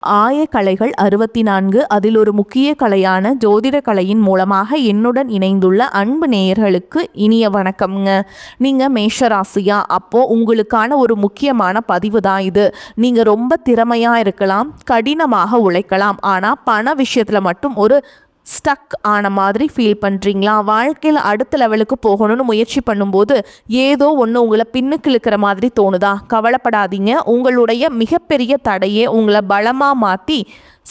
ஆயக்கலைகள் 64 அதில் ஒரு முக்கிய கலையான ஜோதிட கலையின் மூலமாக என்னுடன் இணைந்துள்ள அன்பு நேயர்களுக்கு இனிய வணக்கம்ங்க. நீங்கள் மேஷராசியா? அப்போது உங்களுக்கான ஒரு முக்கியமான பதிவு தான் இது. நீங்கள் ரொம்ப திறமையாக இருக்கலாம், கடினமாக உழைக்கலாம், ஆனால் பண விஷயத்தில் மட்டும் ஒரு ஸ்டக் ஆன மாதிரி ஃபீல் பண்ணுறீங்களா? வாழ்க்கையில் அடுத்த லெவலுக்கு போகணும்னு முயற்சி பண்ணும்போது ஏதோ ஒன்று உங்களை பின்னுக்கு இழுக்கிற மாதிரி தோணுதா? கவலைப்படாதீங்க. உங்களுடைய மிகப்பெரிய தடையே உங்களை பலமாக மாற்றி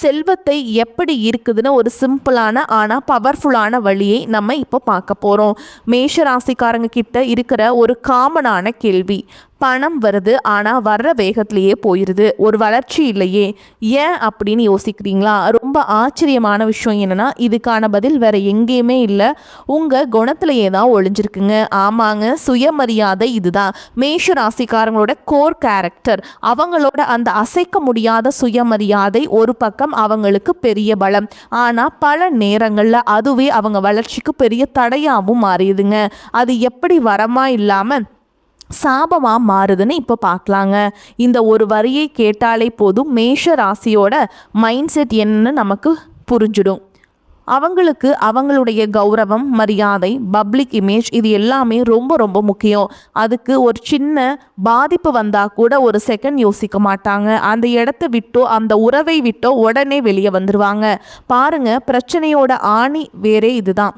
செல்வத்தை எப்படி இருக்குதுன்னு ஒரு சிம்பிளான ஆனால் பவர்ஃபுல்லான வழியை நம்ம இப்போ பார்க்க போகிறோம். மேஷ ராசிக்காரங்க கிட்ட இருக்கிற ஒரு காமனான கேள்வி, பணம் வருது ஆனால் வர்ற வேகத்திலேயே போயிடுது, ஒரு வளர்ச்சி இல்லையே, ஏன் அப்படின்னு யோசிக்கிறீங்களா? ரொம்ப ஆச்சரியமான விஷயம் என்னென்னா, இதுக்கான பதில் வேறு எங்கேயுமே இல்லை, உங்கள் குணத்திலேயே தான் ஒளிஞ்சிருக்குங்க. ஆமாங்க, சுயமரியாதை இதுதான் மேஷ ராசிக்காரங்களோட கோர் கேரக்டர். அவங்களோட அந்த அசைக்க முடியாத சுயமரியாதை ஒரு பக்கம் அவங்களுக்கு பெரிய பலம், ஆனால் பல நேரங்களில் அதுவே அவங்க வளர்ச்சிக்கு பெரிய தடையாகவும் மாறிடுதுங்க. அது எப்படி வரமா இல்லாமல் சாபமாக மாறுதுன்னு இப்போ பார்க்கலாங்க. இந்த ஒரு வரியை கேட்டாலே போதும் மேஷ ராசியோட மைண்ட் செட் என்னன்னு நமக்கு புரிஞ்சிடும். அவங்களுக்கு அவங்களுடைய கௌரவம், மரியாதை, பப்ளிக் இமேஜ் இது எல்லாமே ரொம்ப ரொம்ப முக்கியம். அதுக்கு ஒரு சின்ன பாதிப்பு வந்தால் கூட ஒரு செகண்ட் யோசிக்க மாட்டாங்க. அந்த இடத்த விட்டோ அந்த உறவை விட்டோ உடனே வெளியே வந்துடுவாங்க. பாருங்கள், பிரச்சனையோட ஆணி வேறே இதுதான்.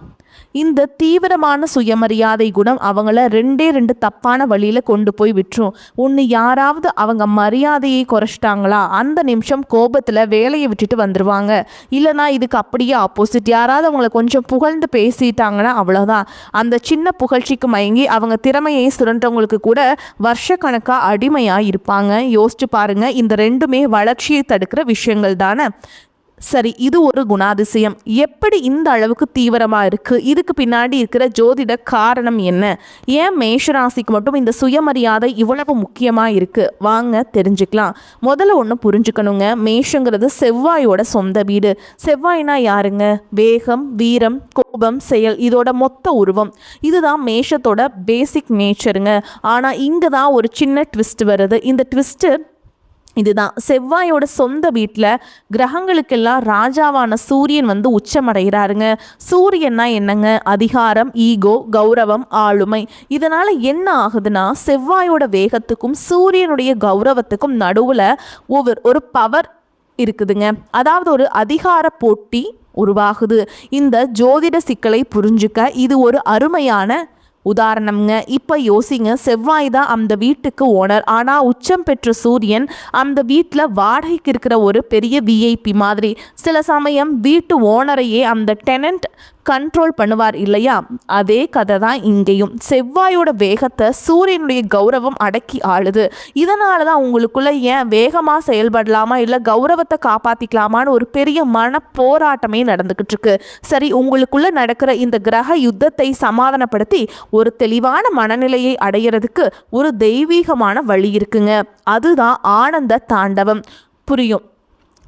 இந்த தீவிரமான சுயமரியாதை குணம் அவங்கள ரெண்டு தப்பான வழியில் கொண்டு போய் விட்டுரும். ஒன்று, யாராவது அவங்க மரியாதையை குறைச்சிட்டாங்களா அந்த நிமிஷம் கோபத்தில் வேலையை விட்டுட்டு வந்துடுவாங்க. இல்லைனா இதுக்கு அப்படியே ஆப்போசிட், யாராவது அவங்கள கொஞ்சம் புகழ்ந்து பேசிட்டாங்கன்னா அவ்வளோதான். அந்த சின்ன புகழ்ச்சிக்கு மயங்கி அவங்க திறமையை சுரண்டவங்களுக்கு கூட வருஷக்கணக்காக அடிமையாக இருப்பாங்க. யோசிச்சு பாருங்கள், இந்த ரெண்டுமே வளர்ச்சியை தடுக்கிற விஷயங்கள் தானே. சரி, இது ஒரு குணாதிசயம். எப்படி இந்த அளவுக்கு தீவிரமாக இருக்குது? இதுக்கு பின்னாடி இருக்கிற ஜோதிட காரணம் என்ன? ஏன் மேஷராசிக்கு மட்டும் இந்த சுயமரியாதை இவ்வளவு முக்கியமாக இருக்குது? வாங்க தெரிஞ்சுக்கலாம். முதல்ல ஒன்று புரிஞ்சுக்கணுங்க, மேஷங்கிறது செவ்வாயோட சொந்த வீடு. செவ்வாய்னா யாருங்க? வேகம், வீரம், கோபம், செயல், இதோட மொத்த உருவம். இதுதான் மேஷத்தோட பேசிக் நேச்சருங்க. ஆனால் இங்கே தான் ஒரு சின்ன ட்விஸ்ட் வருது. இந்த ட்விஸ்ட்டு இதுதான், செவ்வாயோட சொந்த வீட்டில் கிரகங்களுக்கெல்லாம் ராஜாவான சூரியன் வந்து உச்சமடைகிறாருங்க. சூரியன்னா என்னங்க? அதிகாரம், ஈகோ, கௌரவம், ஆளுமை. இதனால் என்ன ஆகுதுன்னா, செவ்வாயோட வேகத்துக்கும் சூரியனுடைய கௌரவத்துக்கும் நடுவில் ஒரு பவர் இருக்குதுங்க. அதாவது ஒரு அதிகார போட்டி உருவாகுது. இந்த ஜோதிட சிக்கலை புரிஞ்சுக்க இது ஒரு அருமையான உதாரணம்ங்க. இப்போ யோசிங்க, செவ்வாய் தான் அந்த வீட்டுக்கு ஓனர், ஆனால் உச்சம் பெற்ற சூரியன் அந்த வீட்டில் வாடகைக்கு இருக்கிற ஒரு பெரிய விஐபி மாதிரி. சில சமயம் வீட்டு ஓனரையே அந்த டெனண்ட் கண்ட்ரோல் பண்ணுவார் இல்லையா? அதே கதை தான் இங்கேயும். செவ்வாயோட வேகத்தை சூரியனுடைய கௌரவம் அடக்கி ஆளுது. இதனால தான் உங்களுக்குள்ள ஏன் வேகமாக செயல்படலாமா இல்லை கௌரவத்தை காப்பாற்றிக்கலாமான்னு ஒரு பெரிய மன போராட்டமே நடந்துக்கிட்டு இருக்கு. சரி, உங்களுக்குள்ள நடக்கிற இந்த கிரக யுத்தத்தை சமாதானப்படுத்தி ஒரு தெளிவான மனநிலையை அடையிறதுக்கு ஒரு தெய்வீகமான வழி இருக்குங்க. அதுதான் ஆனந்த தாண்டவம். புரியும்.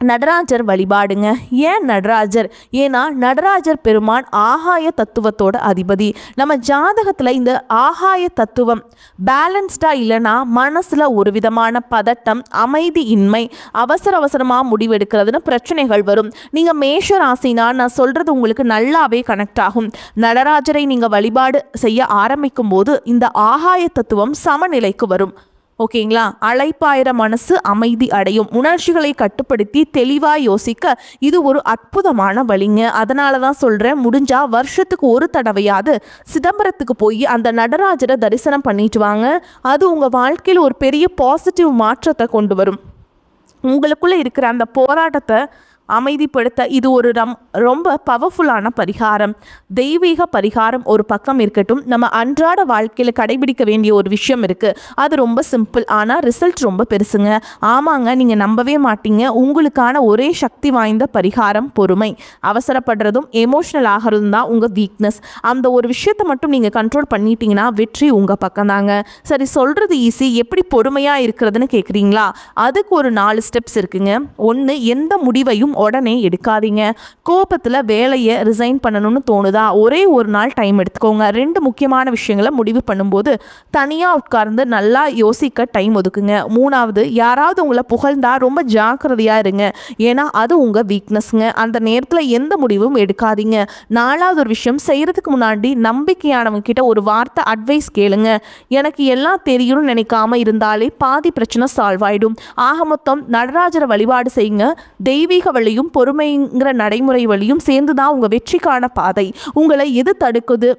நடராஜர் வழிபாடுங்க. ஏன் நடராஜர்? ஏன்னா நடராஜர் பெருமான் ஆகாய தத்துவத்தோட அதிபதி. நம்ம ஜாதகத்தில் இந்த ஆகாய தத்துவம் பேலன்ஸ்டாக இல்லைன்னா மனசில் ஒரு விதமான பதட்டம், அமைதி இன்மை, அவசரமாக முடிவெடுக்கிறதுன்னு பிரச்சனைகள் வரும். நீங்கள் மேஷ ராசினா நான் சொல்கிறது உங்களுக்கு நல்லாவே கனெக்ட் ஆகும். நடராஜரை நீங்கள் வழிபாடு செய்ய ஆரம்பிக்கும் போது இந்த ஆகாய தத்துவம் சமநிலைக்கு வரும். ஓகேங்களா? அழைப்பாயிர மனசு அமைதி அடையும். உணர்ச்சிகளை கட்டுப்படுத்தி தெளிவாக யோசிக்க இது ஒரு அற்புதமான வழிங்க. அதனால தான் சொல்கிறேன், முடிஞ்சால் வருஷத்துக்கு ஒரு தடவையாவது சிதம்பரத்துக்கு போய் அந்த நடராஜரை தரிசனம் பண்ணிட்டு வாங்க. அது உங்கள் வாழ்க்கையில் ஒரு பெரிய பாசிட்டிவ் மாற்றத்தை கொண்டு வரும். உங்களுக்குள்ளே இருக்கிற அந்த போராட்டத்தை அமைதிப்படுத்த இது ஒரு ரொம்ப பவர்ஃபுல்லான பரிகாரம். தெய்வீக பரிகாரம் ஒரு பக்கம் இருக்கட்டும், நம்ம அன்றாட வாழ்க்கையில் கடைபிடிக்க வேண்டிய ஒரு விஷயம் இருக்குது. அது ரொம்ப சிம்பிள், ஆனால் ரிசல்ட் ரொம்ப பெருசுங்க. ஆமாங்க, நீங்கள் நம்பவே மாட்டீங்க. உங்களுக்கான ஒரே சக்தி வாய்ந்த பரிகாரம் பொறுமை. அவசரப்படுறதும் எமோஷ்னல் ஆகிறதும் தான் உங்கள் வீக்னஸ். அந்த ஒரு விஷயத்தை மட்டும் நீங்கள் கண்ட்ரோல் பண்ணிட்டீங்கன்னா வெற்றி உங்கள் பக்கம் தாங்க. சரி, சொல்கிறது ஈஸி, எப்படி பொறுமையாக இருக்கிறதுன்னு கேட்குறீங்களா? அதுக்கு ஒரு 4 ஸ்டெப்ஸ் இருக்குங்க. ஒன்று, எந்த முடிவையும் முடிவையும் உடனே எடுக்காதீங்க. கோபத்தில் வேலையை ரிசைன் பண்ணணும்னு தோணுதா, ஒரே ஒரு நாள் டைம் எடுத்துக்கோங்க. 2 முக்கியமான விஷயங்களை முடிவு பண்ணும்போது தனியாக உட்கார்ந்து நல்லா யோசிக்க டைம் ஒதுக்குங்க. 3வது, யாராவது உங்களை புகழ்ந்தா ரொம்ப ஜாக்கிரதையாக இருங்க. ஏன்னா அது உங்கள் வீக்னஸ்ங்க. அந்த நேரத்தில் எந்த முடிவும் எடுக்காதீங்க. 4வது ஒரு விஷயம், செய்கிறதுக்கு முன்னாடி நம்பிக்கையானவங்க கிட்ட ஒரு வார்த்தை அட்வைஸ் கேளுங்க. எனக்கு எல்லாம் தெரியும்னு நினைக்காம இருந்தாலே பாதி பிரச்சனை சால்வ் ஆகிடும். ஆக மொத்தம் நடராஜரை வழிபாடு செய்யுங்க. தெய்வீக வழியும் பொறுமைங்கிற நடைமுறை வழியும் சேர்ந்து தான் உங்கள் வெற்றிக்கான பாதை. உங்களை எது தடுக்குது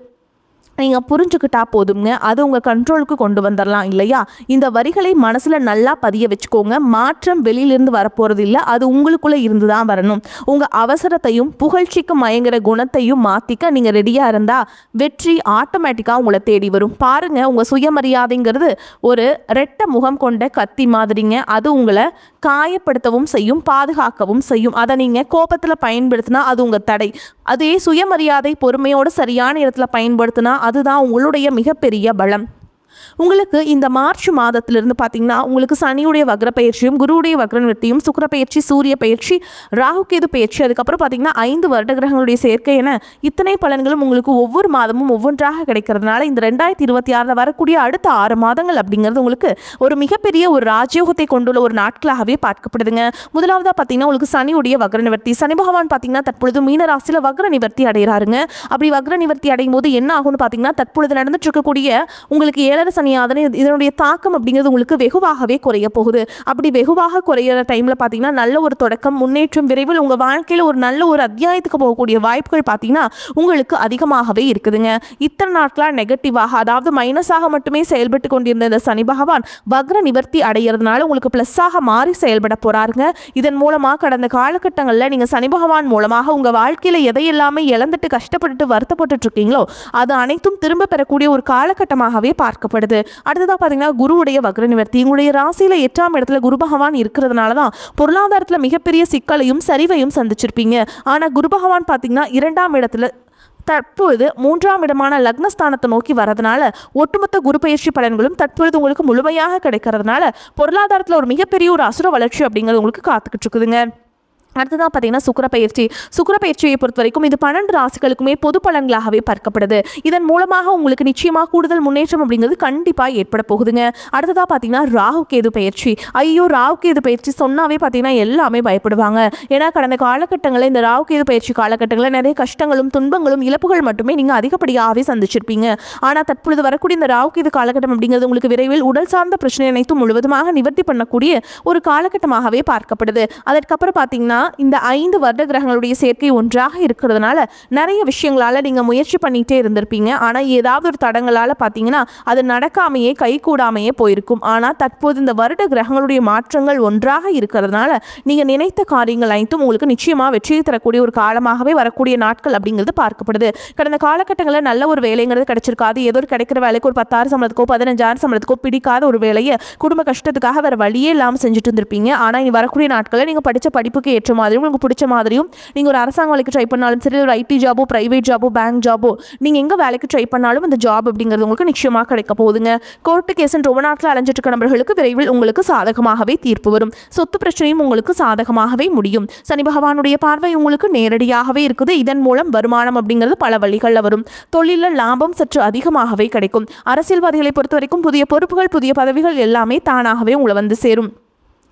நீங்கள் புரிஞ்சுக்கிட்டா போதுங்க, அது உங்கள் கண்ட்ரோலுக்கு கொண்டு வந்துடலாம் இல்லையா? இந்த வரிகளை மனசில் நல்லா பதிய வச்சுக்கோங்க. மாற்றம் வெளியிலிருந்து வரப்போகிறது இல்லை, அது உங்களுக்குள்ளே இருந்து தான் வரணும். உங்கள் அவசரத்தையும் புகழ்ச்சிக்கு மயங்கிற குணத்தையும் மாற்றிக்க நீங்கள் ரெடியாக இருந்தால் வெற்றி ஆட்டோமேட்டிக்காக உங்களை தேடி வரும். பாருங்கள், உங்கள் சுயமரியாதைங்கிறது ஒரு ரெட்டை முகம் கொண்ட கத்தி மாதிரிங்க. அது உங்களை காயப்படுத்தவும் செய்யும், பாதுகாக்கவும் செய்யும். அதை நீங்கள் கோபத்தில் பயன்படுத்தினா அது உங்கள் தடை. அதே சுயமரியாதை பொறுமையோடு சரியான இடத்துல பயன்படுத்தினா அதுதான் உங்களுடைய மிகப்பெரிய பலம். உங்களுக்கு இந்த மார்ச் மாதத்திலிருந்து பார்த்தீங்கன்னா உங்களுக்கு சனியுடைய வக்ர பயிற்சியும் குருவுடைய வக்ர நிவர்த்தியும் சுக்கிர பயிற்சி சூரிய பயிற்சி ராகுகேது பயிற்சி அதுக்கப்புறம் பார்த்தீங்கன்னா 5 வருட கிரகங்களுடைய சேர்க்கை என இத்தனை பலன்களும் உங்களுக்கு ஒவ்வொரு மாதமும் ஒவ்வொன்றாக கிடைக்கிறதுனால இந்த 2026 வரக்கூடிய அடுத்த 6 மாதங்கள் அப்படிங்கிறது உங்களுக்கு ஒரு மிகப்பெரிய ஒரு ராஜயோகத்தை கொண்டுள்ள ஒரு நாட்களாகவே பார்க்கப்படுதுங்க. முதலாவதாக பார்த்தீங்கன்னா உங்களுக்கு சனியுடைய வக்ர நிவர்த்தி. சனி பகவான் பார்த்தீங்கன்னா தற்பொழுது மீன ராசியில் வக்ர நிவர்த்தி அடைகிறாருங்க. அப்படி வக்ர நிவர்த்தி அடையும் போது என்ன ஆகும்னு பார்த்தீங்கன்னா தற்பொழுது நடந்துட்டு இருக்கக்கூடிய உங்களுக்கு 7 சனியாதனை இதனுடைய தாக்கம் அப்படிங்கிறது உங்களுக்கு வெகுவாகவே குறைய போகுது. அப்படி வெகுவாக குறையிற டைமில் பார்த்தீங்கன்னா நல்ல ஒரு தொடக்கம் முன்னேற்றம் விரைவில் உங்கள் வாழ்க்கையில் ஒரு நல்ல ஒரு அத்தியாயத்துக்கு போகக்கூடிய வாய்ப்புகள் பார்த்தீங்கன்னா உங்களுக்கு அதிகமாகவே இருக்குதுங்க. இத்தனை நாட்களாக நெகட்டிவாக அதாவது மைனஸாக மட்டுமே செயல்பட்டு கொண்டிருந்த இந்த சனி பகவான் வக்ர நிவர்த்தி அடைகிறதுனால உங்களுக்கு ப்ளஸ்ஸாக மாறி செயல்பட போகிறாருங்க. இதன் மூலமாக கடந்த காலகட்டங்களில் நீங்கள் சனி பகவான் மூலமாக உங்கள் வாழ்க்கையில் எதையெல்லாமே இழந்துட்டு கஷ்டப்பட்டுட்டு வருத்தப்பட்டு இருக்கீங்களோ அது அனைத்தும் திரும்ப பெறக்கூடிய ஒரு காலகட்டமாகவே பார்க்கப்படுது. அடுத்ததாக பார்த்தீங்கன்னா குருவுடைய வக்ர நிவர்த்தி. உங்களுடைய ராசியில் 8ஆம் இடத்துல குரு பகவான் இருக்கிறதுனால தான் பொருளாதாரத்தில் மிகப்பெரிய சிக்கலையும் சரிவையும் சந்திச்சிருப்பீங்க. ஆனால் குரு பகவான் பார்த்தீங்கன்னா 2ஆம் இடத்துல தற்பொழுது 3ஆம் இடமான லக்னஸ்தானத்தை நோக்கி வரதுனால ஒட்டுமொத்த குரு பயிற்சி பலன்களும் தற்பொழுது உங்களுக்கு முழுமையாக கிடைக்கிறதுனால பொருளாதாரத்தில் ஒரு மிகப்பெரிய ஒரு அசுர வளர்ச்சி அப்படிங்கிறது உங்களுக்கு காத்துக்கிட்டு இருக்குதுங்க. அடுத்ததான் பார்த்தீங்கன்னா சுக்கிர பயிற்சியை பொறுத்த வரைக்கும் இது 12 ராசிகளுக்குமே பொது பலன்களாகவே பார்க்கப்படுது. இதன் மூலமாக உங்களுக்கு நிச்சயமாக கூடுதல் முன்னேற்றம் அப்படிங்கிறது கண்டிப்பாக ஏற்பட போகுதுங்க. அடுத்ததாக பார்த்தீங்கன்னா ராகுகேது பயிற்சி. ஐயோ, ராகுகேது பயிற்சி சொன்னாவே பார்த்தீங்கன்னா எல்லாமே பயப்படுவாங்க. ஏன்னா கடந்த காலகட்டங்களில் இந்த ராகுகேது பயிற்சி காலகட்டங்களில் நிறைய கஷ்டங்களும் துன்பங்களும் இழப்புகள் மட்டுமே நீங்கள் அதிகப்படியாகவே சந்திச்சிருப்பீங்க. ஆனால் தற்பொழுது வரக்கூடிய இந்த ராகுகேது காலகட்டம் அப்படிங்கிறது உங்களுக்கு விரைவில் உடல் சார்ந்த பிரச்சனை அனைத்தும் முழுவதுமாக நிவர்த்தி பண்ணக்கூடிய ஒரு காலகட்டமாகவே பார்க்கப்படுது. அதற்கப்புறம் பார்த்தீங்கன்னா இந்த 5 வருட கிரகங்களுடைய சேர்க்கை ஒன்றாக இருக்கிறதுனால நிறைய விஷயங்களால நீங்க முயற்சி பண்ணிட்டே இருந்திருப்பீங்க. ஆனா ஏதாவது ஒரு தடங்களால பார்த்தீங்கன்னா அது நடக்காமையே கைகூடாமையே போயிருக்கும். ஆனா தற்போது இந்த வருட கிரகங்களுடைய மாற்றங்கள் ஒன்றாக இருக்கிறதுனால நீங்க நினைத்த காரியங்கள் அனைத்தும் உங்களுக்கு நிச்சயமா வெற்றியை தரக்கூடிய ஒரு காலமாகவே வரக்கூடிய நாட்கள் அப்படிங்கிறது பார்க்கப்படுது. கடந்த காலகட்டங்களில் நல்ல ஒரு வேலைங்கிறது கிடைச்சிருக்காது. ஏதோ ஒரு கிடைக்கிற வேலைக்கு ஒரு 10,000 சம்பளத்துக்கோ 15,000 சம்பளத்துக்கோ பிடிக்காத ஒரு வேலையை குடும்ப கஷ்டத்துக்காக வேற வழியே இல்லாமல் செஞ்சுட்டு இருந்திருப்பீங்க. ஆனா இனி வரக்கூடிய நாட்களில் நீங்க படிச்ச படிப்புக்கு ஏற்ற மாதிரியும் உங்களுக்கு பிடிச்ச மாதிரியும் நீங்கள் ஒரு அரசாங்க வேலைக்கு ட்ரை பண்ணாலும் சரி, ஒரு ஐடி ஜாபோ பிரைவேட் ஜாபோ பேங்க் ஜாபோ நீங்கள் எங்கே வேலைக்கு ட்ரை பண்ணாலும் இந்த ஜாப் அப்படிங்கிறது உங்களுக்கு நிச்சயமாக கிடைக்க போகுதுங்க. கோர்ட்டு கேஸுன்னு ரொம்ப நாட்டில் அலைஞ்சிட்டு இருக்க நபர்களுக்கு விரைவில் உங்களுக்கு சாதகமாகவே தீர்ப்பு வரும். சொத்து பிரச்சனையும் உங்களுக்கு சாதகமாகவே முடியும். சனி பகவானுடைய பார்வை உங்களுக்கு நேரடியாகவே இருக்குது. இதன் மூலம் வருமானம் அப்படிங்கிறது பல வழிகளில் வரும். தொழிலில் லாபம் சற்று அதிகமாகவே கிடைக்கும். அரசியல்வாதிகளை பொறுத்த வரைக்கும் புதிய பொறுப்புகள் புதிய பதவிகள் எல்லாமே தானாகவே உங்களை வந்து சேரும்.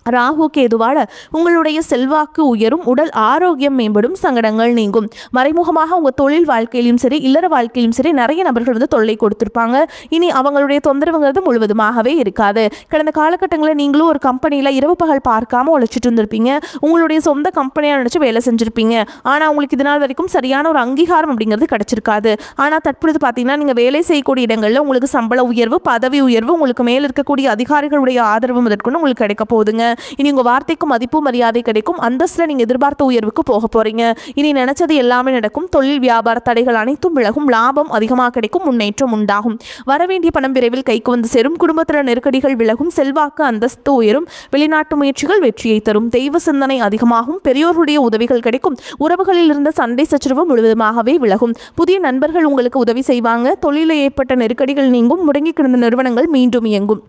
ராகு கேதுவால உங்களுடைய செல்வாக்கு உயரும், உடல் ஆரோக்கியம் மேம்படும், சங்கடங்கள் நீங்கும். மறைமுகமாக உங்கள் தொழில் வாழ்க்கையிலும் சரி இல்லற வாழ்க்கையிலும் சரி நிறைய நபர்கள் வந்து தொல்லை கொடுத்துருப்பாங்க. இனி அவங்களுடைய தொந்தரவுங்கிறது முழுவதுமாகவே இருக்காது. கடந்த காலகட்டங்களில் நீங்களும் ஒரு கம்பெனியில் இரவு பகல் பார்க்காம உழைச்சிட்டு இருந்திருப்பீங்க. உங்களுடைய சொந்த கம்பெனியாக நினச்சி வேலை செஞ்சுருப்பீங்க. ஆனால் உங்களுக்கு இதனால் வரைக்கும் சரியான ஒரு அங்கீகாரம் அப்படிங்கிறது கிடைச்சிருக்காது. ஆனால் தற்பொழுது பார்த்தீங்கன்னா நீங்கள் வேலை செய்யக்கூடிய இடங்களில் உங்களுக்கு சம்பள உயர்வு பதவி உயர்வு உங்களுக்கு மேல் இருக்கக்கூடிய அதிகாரிகளுடைய ஆதரவு முதற்கொண்டு உங்களுக்கு கிடைக்க போகுதுங்க. இனி உங்க வார்த்தைக்கு மதிப்பு மரியாதை கிடைக்கும். அந்தஸ்துல நீங்க எதிர்பார்த்த உயர்வுக்கு போக போறீங்க. இனி நினைச்சது எல்லாமே நடக்கும். தொழில் வியாபார தடைகள் அனைத்தும் விலகும். லாபம் அதிகமாக கிடைக்கும். முன்னேற்றம் உண்டாகும். வரவேண்டிய பணம் விரைவில் கைக்கு வந்து சேரும். குடும்பத்தில் நெருக்கடிகள் விலகும். செல்வாக்கு அந்தஸ்து உயரும். வெளிநாட்டு முயற்சிகள் வெற்றியை தரும். தெய்வ சிந்தனை அதிகமாகும். பெரியோருடைய உதவிகள் கிடைக்கும். உறவுகளில் இருந்த சண்டை சச்சரவு முழுவதுமாகவே விலகும். புதிய நண்பர்கள் உங்களுக்கு உதவி செய்வாங்க. தொழிலில் ஏற்பட்ட நெருக்கடிகள் நீங்கும். முடங்கி கிடந்த நிறுவனங்கள் மீண்டும் இயங்கும்.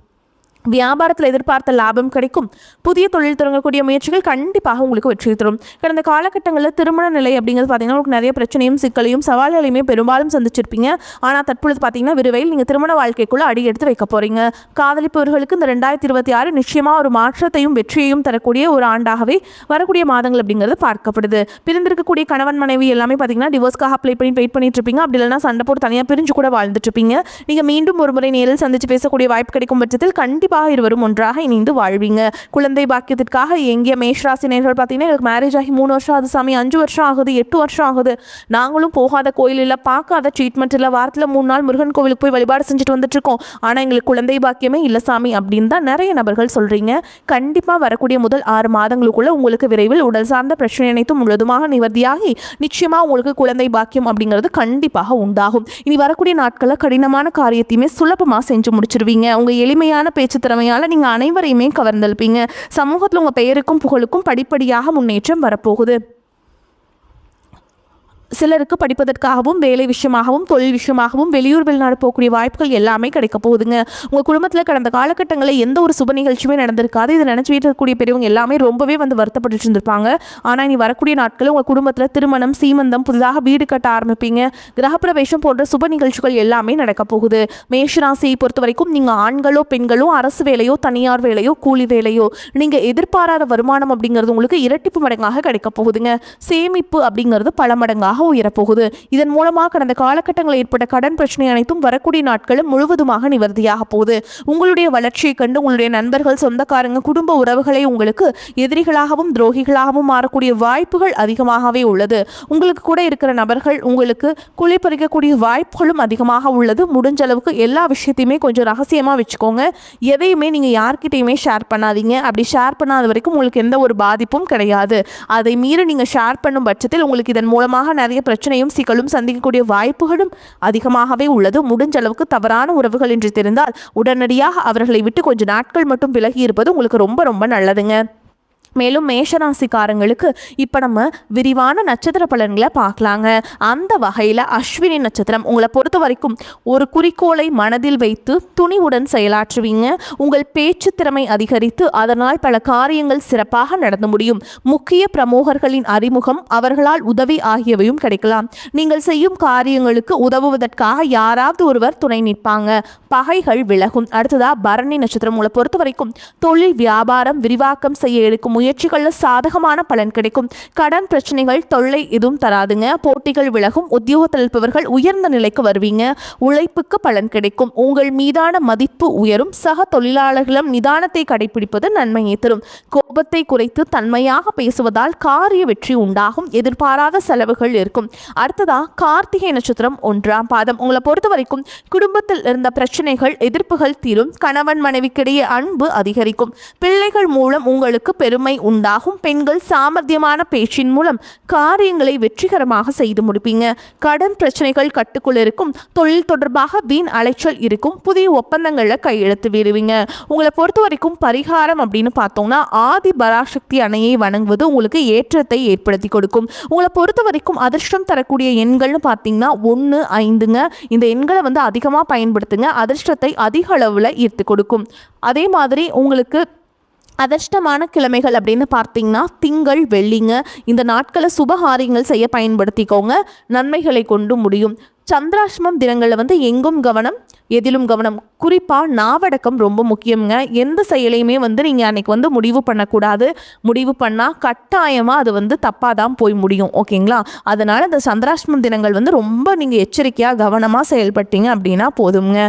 வியாபாரத்தில் எதிர்பார்த்த லாபம் கிடைக்கும். புதிய தொழில் தொடங்கக்கூடிய முயற்சிகள் கண்டிப்பாக உங்களுக்கு வெற்றி தரும். கடந்த காலகட்டங்களில் திருமண நிலை அப்படிங்கிறது பார்த்தீங்கன்னா உங்களுக்கு நிறைய பிரச்சனையும் சிக்கலையும் சவால்களையுமே பெரும்பாலும் சந்திச்சிருப்பீங்க. ஆனால் தற்பொழுது பார்த்தீங்கன்னா விரைவில் நீங்கள் திருமண வாழ்க்கைக்குள்ளே அடி எடுத்து வைக்க போகிறீங்க. காதலிப்பவர்களுக்கு இந்த 2026 நிச்சயமாக ஒரு மாற்றத்தையும் வெற்றியையும் தரக்கூடிய ஒரு ஆண்டாகவே வரக்கூடிய மாதங்கள் அப்படிங்கிறது பார்க்கப்படுது. பிரிந்திருக்கக்கூடிய கணவன் மனைவி எல்லாமே பார்த்தீங்கன்னா டிவோர்ஸ்க்காக அப்ளை பண்ணி வெயிட் பண்ணிட்டு இருப்பீங்க. அப்படி இல்லைன்னா சண்டை போட்டு தனியாக பிரிஞ்சு கூட வாழ்ந்துட்டு இருப்பீங்க. நீங்கள் மீண்டும் ஒரு முறை நேரில் சந்தித்து பேசக்கூடிய வாய்ப்பு கிடைக்கும் பட்சத்தில் கண்டிப்பாக இருவரும் ஒன்றாக இணைந்து வாழ்வீங்க. குழந்தை பாக்கியத்திற்காக எங்கிய மேஷராசி நேயர்கள் பார்த்தீங்கன்னா எனக்கு மேரேஜ் ஆகி 3 வருஷம் ஆகுது சாமி, 5 வருஷம் ஆகுது, 8 வருஷம் ஆகுது, நாங்களும் போகாத கோயில் இல்லை, பார்க்காத ட்ரீட்மெண்ட் இல்லை, வாரத்தில் 3 நாள் முருகன் கோவிலுக்கு போய் வழிபாடு செஞ்சுட்டு வந்துட்டு இருக்கோம், ஆனால் எங்களுக்கு குழந்தை பாக்கியமே இல்லை சாமி அப்படின்னு தான் நிறைய நபர்கள் சொல்றீங்க. கண்டிப்பாக வரக்கூடிய முதல் 6 மாதங்களுக்குள்ள உங்களுக்கு விரைவில் உடல் சார்ந்த பிரச்சனை அனைத்தும் முழுவதுமாக நிவர்த்தியாகி நிச்சயமாக உங்களுக்கு குழந்தை பாக்கியம் அப்படிங்கிறது கண்டிப்பாக உண்டாகும். இனி வரக்கூடிய நாட்களில் கடினமான காரியத்தையுமே சுலபமாக செஞ்சு முடிச்சிருவீங்க. உங்கள் எளிமையான பேச்சு திறமையால் நீங்கள் அனைவரையுமே கவர்ந்தெழுப்பீங்க. சமூகத்தில் உங்கள் பெயருக்கும் புகழுக்கும் படிப்படியாக முன்னேற்றம் வரப்போகுது. சிலருக்கு படிப்பதற்காகவும் வேலை விஷயமாகவும் தொழில் விஷயமாகவும் வெளியூர் வெளிநாடு போகக்கூடிய வாய்ப்புகள் எல்லாமே கிடைக்க போகுதுங்க. உங்கள் குடும்பத்தில் கடந்த காலகட்டங்களில் எந்த ஒரு சுப நிகழ்ச்சியுமே நடந்திருக்காது. இதை நினச்சி வீட்டில் இருக்கக்கூடிய பெரியவங்க எல்லாமே ரொம்பவே வருத்தப்பட்டு இருந்திருப்பாங்க. ஆனால் இனி வரக்கூடிய நாட்களில் உங்கள் குடும்பத்தில் திருமணம், சீமந்தம், புதிதாக வீடு கட்ட ஆரம்பிப்பீங்க. கிரகப்பிரவேசம் போன்ற சுப நிகழ்ச்சிகள் எல்லாமே நடக்க போகுது. மேஷராசியை பொறுத்த வரைக்கும் நீங்கள் ஆண்களோ பெண்களோ அரசு வேலையோ தனியார் வேலையோ கூலி வேலையோ நீங்கள் எதிர்பாராத வருமானம் அப்படிங்கிறது உங்களுக்கு இரட்டிப்பு மடங்காக கிடைக்க போகுதுங்க. சேமிப்பு அப்படிங்கிறது பல மடங்காக உயரப்போகுது. இதன் மூலமாக கடந்த காலகட்டங்களில் ஏற்பட்ட கடன் பிரச்சனை அனைத்தும் வரக்கூடிய நாட்களும் முழுவதுமாக நிவர்த்தியாக போகுது. உங்களுடைய வளர்ச்சியை கண்டு உங்களுடைய நண்பர்கள், சொந்தக்காரங்க, குடும்ப உறவுகளை உங்களுக்கு எதிரிகளாகவும் துரோகிகளாகவும் மாறக்கூடிய வாய்ப்புகள் அதிகமாகவே உள்ளது. உங்களுக்கு கூட இருக்கிற நபர்கள் உங்களுக்கு குழி பறிக்கக்கூடிய வாய்ப்புகளும் அதிகமாக உள்ளது. முடிஞ்ச அளவுக்கு எல்லா விஷயத்தையுமே கொஞ்சம் ரகசியமாக வச்சுக்கோங்க. எதையுமே நீங்கள் யார்கிட்டையுமே ஷேர் பண்ணாதீங்க. அப்படி ஷேர் பண்ணாத வரைக்கும் உங்களுக்கு எந்த ஒரு பாதிப்பும் கிடையாது. அதை மீறி நீங்கள் ஷேர் பண்ணும் பட்சத்தில் உங்களுக்கு இதன் மூலமாக நிறைய பிரச்சனையும் சிக்கலும் சந்திக்கக்கூடிய வாய்ப்புகளும் அதிகமாகவே உள்ளது. முடிஞ்ச அளவுக்கு தவறான உறவுகள் என்று தெரிந்தால் உடனடியாக அவர்களை விட்டு கொஞ்சம் நாட்கள் மட்டும் விலகி இருப்பது உங்களுக்கு ரொம்ப ரொம்ப நல்லதுங்க. மேலும் மேஷராசிக்காரங்களுக்கு இப்போ நம்ம விரிவான நட்சத்திர பலன்களை பார்க்கலாங்க. அந்த வகையில் அஸ்வினி நட்சத்திரம் உங்களை பொறுத்த வரைக்கும் ஒரு குறிக்கோளை மனதில் வைத்து துணிவுடன் செயலாற்றுவீங்க. உங்கள் பேச்சு திறமை அதிகரித்து அதனால் பல காரியங்கள் சிறப்பாக நடந்து முடியும். முக்கிய பிரமுகர்களின் அறிமுகம், அவர்களால் உதவி ஆகியவையும் கிடைக்கலாம். நீங்கள் செய்யும் காரியங்களுக்கு உதவுவதற்காக யாராவது ஒருவர் துணை நிற்பாங்க. பகைகள் விலகும். அடுத்ததா பரணி நட்சத்திரம் உங்களை பொறுத்த வரைக்கும் தொழில் வியாபாரம் விரிவாக்கம் செய்ய எடுக்கும் முயற்சிகளில் சாதகமான பலன் கிடைக்கும். கடன் பிரச்சனைகள் தொல்லை எதுவும் தராதுங்க. போட்டிகள் விலகும். உத்தியோகத்தில் இருப்பவர்கள் உயர்ந்த நிலைக்கு வருவீங்க. உழைப்புக்கு பலன் கிடைக்கும். உங்கள் மீதான மதிப்பு உயரும். சக தொழிலாளர்களும் நிதானத்தை கடைபிடிப்பது நன்மையை தரும். கோபத்தை குறைத்து தன்மையாக பேசுவதால் காரிய வெற்றி உண்டாகும். எதிர்பாராத செலவுகள் இருக்கும். அடுத்ததா கார்த்திகை நட்சத்திரம் 1ஆம் பாதம் உங்களை பொறுத்த வரைக்கும் குடும்பத்தில் இருந்த பிரச்சனைகள் எதிர்ப்புகள் தீரும். கணவன் மனைவிக்கிடையே அன்பு அதிகரிக்கும். பிள்ளைகள் மூலம் உங்களுக்கு பெருமை உண்டாகும். பெண்கள் சாமர்த்தியமான பேச்சின் மூலம் காரியங்களை வெற்றிகரமாக செய்து முடிப்பீங்க. கடன் பிரச்சனைகள் கட்டுக்குள் இருக்கும். தொழில் தொடர்பாக வீண் அலைச்சல் இருக்கும். புதிய ஒப்பந்தங்களில் கையெழுத்து வீடுவீங்க. உங்களை பொறுத்த வரைக்கும் பரிகாரம் அப்படின்னு பார்த்தோம்னா ஆதி பராசக்தி அணையை வணங்குவது உங்களுக்கு ஏற்றத்தை ஏற்படுத்தி கொடுக்கும். உங்களை பொறுத்த வரைக்கும் அதிர்ஷ்டம் தரக்கூடிய எண்கள்னு பார்த்தீங்கன்னா 1, 5ங்க. இந்த எண்களை அதிகமாக பயன்படுத்துங்க. அதிர்ஷ்டத்தை அதிக அளவில் ஈர்த்து கொடுக்கும். அதே மாதிரி உங்களுக்கு அதிர்ஷ்டமான கிழமைகள் அப்படின்னு பார்த்தீங்கன்னா திங்கள், வெள்ளிங்க. இந்த நாட்களை சுபகாரியங்கள் செய்ய பயன்படுத்திக்கோங்க. நன்மைகளை கொண்டு முடியும். சந்திராஷ்டமம் தினங்களில் எங்கும் கவனம், எதிலும் கவனம். குறிப்பாக நாவடக்கம் ரொம்ப முக்கியங்க. எந்த செயலையுமே நீங்கள் அன்றைக்கி முடிவு பண்ணக்கூடாது. முடிவு பண்ணால் கட்டாயமாக அது தப்பாக தான் போய் முடியும். ஓகேங்களா? அதனால் இந்த சந்திராஷ்டமம் தினங்கள் ரொம்ப நீங்கள் எச்சரிக்கையாக கவனமாக செயல்பட்டீங்க அப்படின்னா போதுங்க.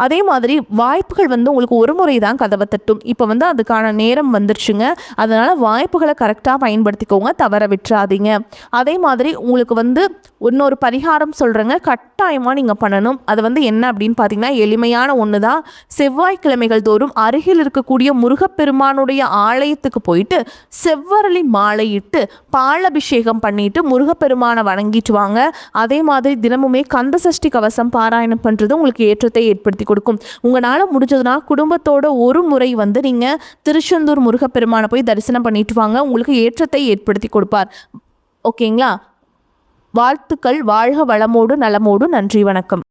அதே மாதிரி வாய்ப்புகள் உங்களுக்கு ஒரு முறை தான் கதவை தட்டும். இப்போ அதுக்கான நேரம் வந்துருச்சுங்க. அதனால் வாய்ப்புகளை கரெக்டாக பயன்படுத்திக்கோங்க, தவற விட்டுறாதீங்க. அதே மாதிரி உங்களுக்கு இன்னொரு பரிகாரம் சொல்கிறேங்க, கட்டாயமாக நீங்கள் பண்ணணும். அது என்ன அப்படின்னு பார்த்தீங்கன்னா எளிமையான ஒன்று தான். செவ்வாய்க்கிழமைகள் தோறும் அருகில் இருக்கக்கூடிய முருகப்பெருமானுடைய ஆலயத்துக்கு போயிட்டு செவ்வரளி மாலையிட்டு பாலபிஷேகம் பண்ணிட்டு முருகப்பெருமானை வணங்கிட்டு வாங்க. அதே மாதிரி தினமுமே கந்தசஷ்டி கவசம் பாராயணம் பண்ணுறது உங்களுக்கு ஏற்றத்தை ஏற்படுத்தி கொடுக்கும். உங்களால் முடிஞ்சதுன்னா குடும்பத்தோட ஒரு முறை நீங்கள் திருச்செந்தூர் முருகப்பெருமானை போய் தரிசனம் பண்ணிட்டு வாங்க. உங்களுக்கு ஏற்றத்தை ஏற்படுத்தி கொடுப்பார். ஓகேங்களா? வாழ்த்துக்கள். வாழ்க வளமோடு நலமோடு. நன்றி, வணக்கம்.